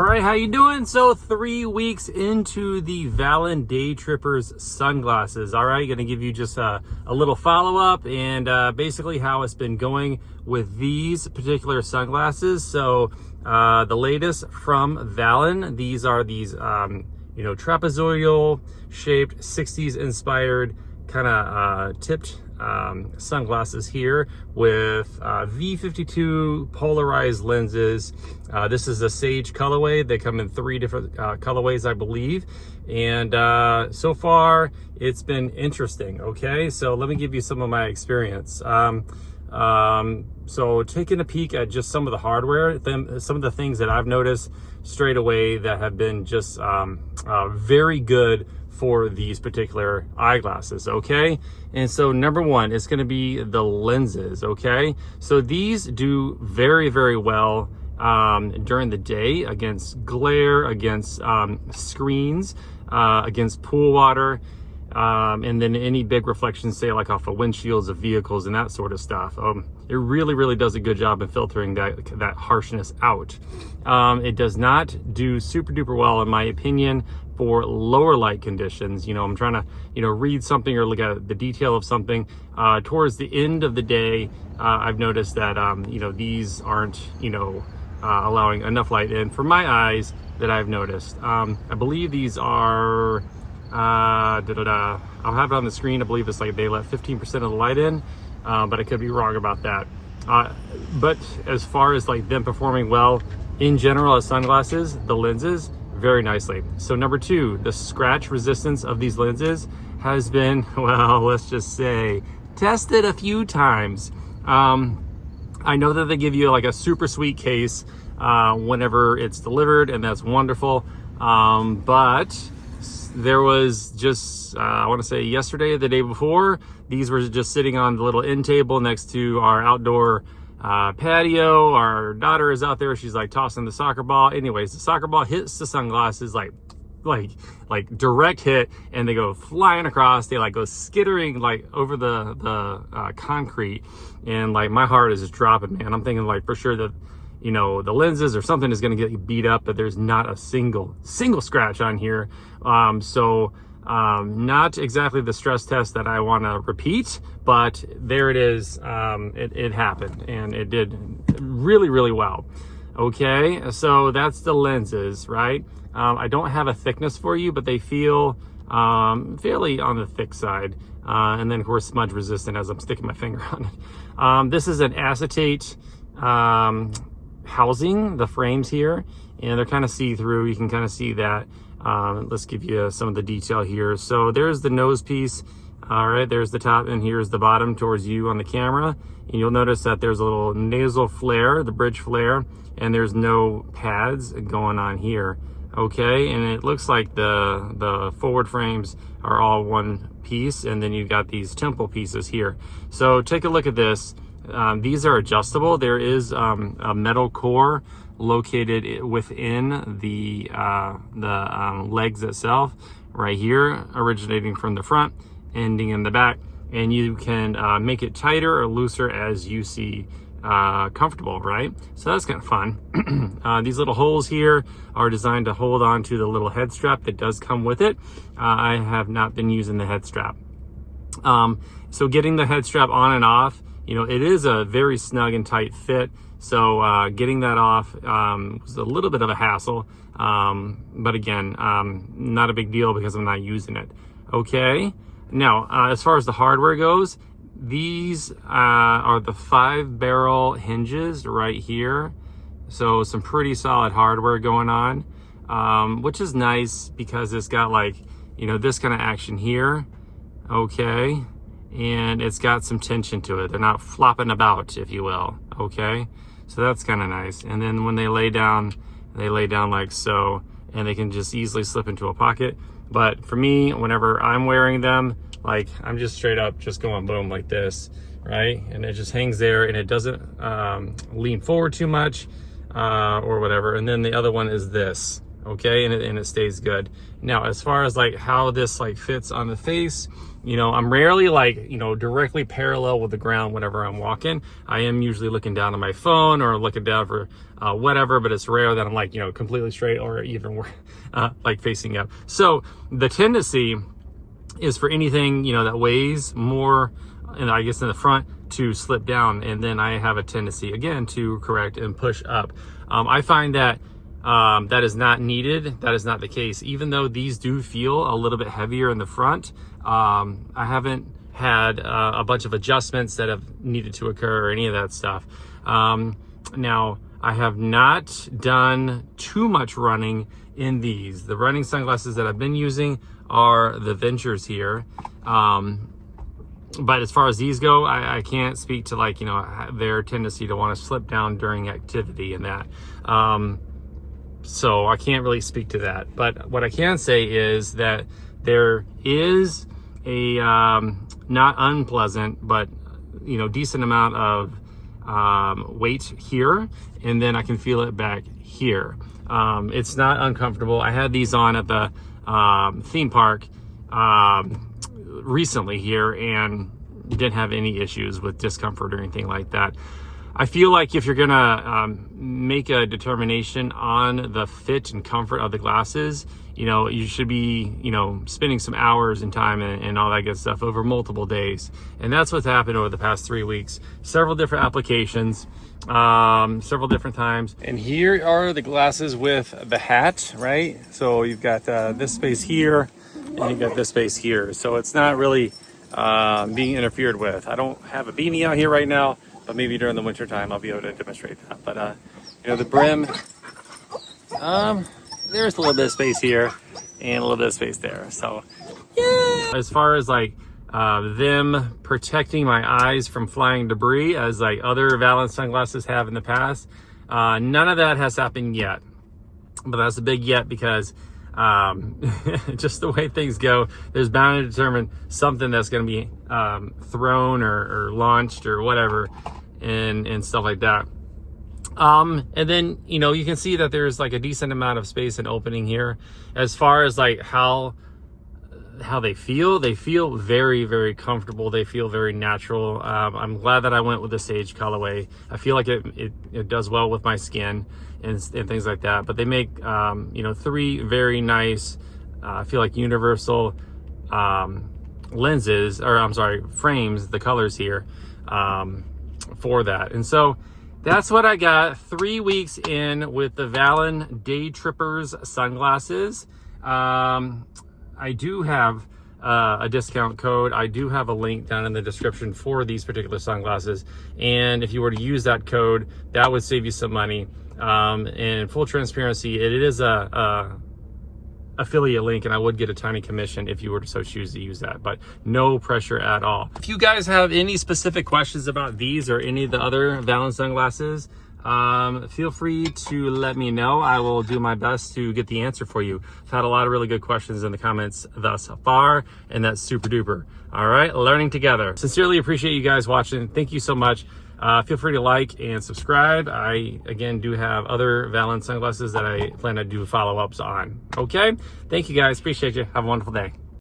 right, how you doing? So 3 weeks into the VALLON Daytrippers sunglasses. All right, gonna give you just a little follow-up and basically how it's been going with these particular sunglasses. So the latest from VALLON, these are these trapezoidal shaped 60s inspired kind of tipped sunglasses here with V52 polarized lenses. This is a sage colorway. They come in 3 different colorways, I believe. And so far it's been interesting. Okay, so let me give you some of my experience. So taking a peek at just some of the hardware, some of the things that I've noticed straight away that have been just very good for these particular eyeglasses. Okay, and so number one is going to be the lenses. Okay, so these do very well during the day against glare, against screens, against pool water, and then any big reflections, say like off of windshields of vehicles and that sort of stuff. It really does a good job in filtering that harshness out. It does not do super duper well, in my opinion, for lower light conditions. I'm trying to read something or look at the detail of something towards the end of the day. I've noticed that these aren't allowing enough light in for my eyes that I've noticed. I believe these are I'll have it on the screen. I believe it's like they let 15% of the light in, but I could be wrong about that. But as far as like them performing well in general as sunglasses, the lenses, very nicely. So number two, the scratch resistance of these lenses has been, well, let's just say, tested a few times. I know that they give you like a super sweet case whenever it's delivered, and that's wonderful. But there was just, I want to say yesterday or the day before, these were just sitting on the little end table next to our outdoor patio. Our daughter is out there, she's like tossing the soccer ball. Anyways, the soccer ball hits the sunglasses like direct hit, and they go flying across. They like go skittering like over the concrete, and like my heart is just dropping, man. I'm thinking like for sure that the lenses or something is going to get beat up, but there's not a single scratch on here. So not exactly the stress test that I want to repeat, but there it is. It happened, and it did really well. Okay, so that's the lenses, right? I don't have a thickness for you, but they feel fairly on the thick side, and then of course smudge resistant as I'm sticking my finger on it. This is an acetate housing, the frames here, and they're kind of see-through. You can kind of see that. Let's give you some of the detail here. So there's the nose piece. All right, there's the top, and here's the bottom towards you on the camera. And you'll notice that there's a little nasal flare, the bridge flare, and there's no pads going on here. Okay, and it looks like the forward frames are all one piece, and then you've got these temple pieces here. So take a look at this. These are adjustable. There is a metal core located within the legs itself, right here, originating from the front, ending in the back, and you can make it tighter or looser as you see comfortable, right? So that's kind of fun. These little holes here are designed to hold on to the little head strap that does come with it. I have not been using the head strap. So getting the head strap on and off, it is a very snug and tight fit. So getting that off was a little bit of a hassle. But again, not a big deal because I'm not using it. Okay. Now, as far as the hardware goes, these are the 5-barrel hinges right here. So some pretty solid hardware going on, which is nice because it's got like, this kind of action here. Okay. And it's got some tension to it. They're not flopping about, if you will. Okay, so that's kind of nice. And then when they lay down like so, and they can just easily slip into a pocket. But for me, whenever I'm wearing them, like I'm just straight up just going boom like this, right? And it just hangs there, and it doesn't lean forward too much or whatever. And then the other one is this. okay, and it stays good. Now, as far as like how this like fits on the face, you know, I'm rarely like, you know, directly parallel with the ground whenever I'm walking. I am usually looking down on my phone or looking down for whatever, but it's rare that I'm like, you know, completely straight or even like facing up. So the tendency is for anything, you know, that weighs more, and I guess in the front, to slip down, and then I have a tendency again to correct and push up. I find that that is not needed. That is not the case. Even though these do feel a little bit heavier in the front, I haven't had a bunch of adjustments that have needed to occur or any of that stuff. Now, I have not done too much running in these. The running sunglasses that I've been using are the Ventures here. But as far as these go, I can't speak to like, you know, their tendency to want to slip down during activity and that. So I can't really speak to that. But what I can say is that there is a not unpleasant, but, you know, decent amount of weight here, and then I can feel it back here. It's not uncomfortable. I had these on at the theme park recently here and didn't have any issues with discomfort or anything like that. I feel like if you're gonna make a determination on the fit and comfort of the glasses, you know, you should be, you know, spending some hours and time and all that good stuff over multiple days. And that's what's happened over the past 3 weeks. Several different applications, several different times. And here are the glasses with the hat, right? So you've got this space here, and you've got this space here. So it's not really being interfered with. I don't have a beanie out here right now, but maybe during the winter time I'll be able to demonstrate that. But you know, the brim, there's a little bit of space here and a little bit of space there. So yeah. As far as like them protecting my eyes from flying debris, as like other VALLON sunglasses have in the past, none of that has happened yet. But that's a big yet, because just the way things go, there's bound to determine something that's going to be thrown or launched or whatever, and stuff like that. And then, you know, you can see that there's like a decent amount of space and opening here. As far as like how they feel very, very comfortable. They feel very natural. I'm glad that I went with the sage colorway. I feel like it does well with my skin and things like that. But they make, you know, 3 very nice, I feel like universal lenses, or I'm sorry, frames, the colors here for that. And so that's what I got 3 weeks in with the VALLON Daytrippers sunglasses. I do have a discount code. I do have a link down in the description for these particular sunglasses. And if you were to use that code, that would save you some money. And full transparency, it is a affiliate link, and I would get a tiny commission if you were to so choose to use that, but no pressure at all. If you guys have any specific questions about these or any of the other VALLON sunglasses, feel free to let me know. I will do my best to get the answer for you. I've had a lot of really good questions in the comments thus far, and that's super duper. All right, learning together. Sincerely appreciate you guys watching. Thank you so much. Feel free to like and subscribe. I, again, do have other VALLON sunglasses that I plan to do follow-ups on. Okay? Thank you guys. Appreciate you. Have a wonderful day.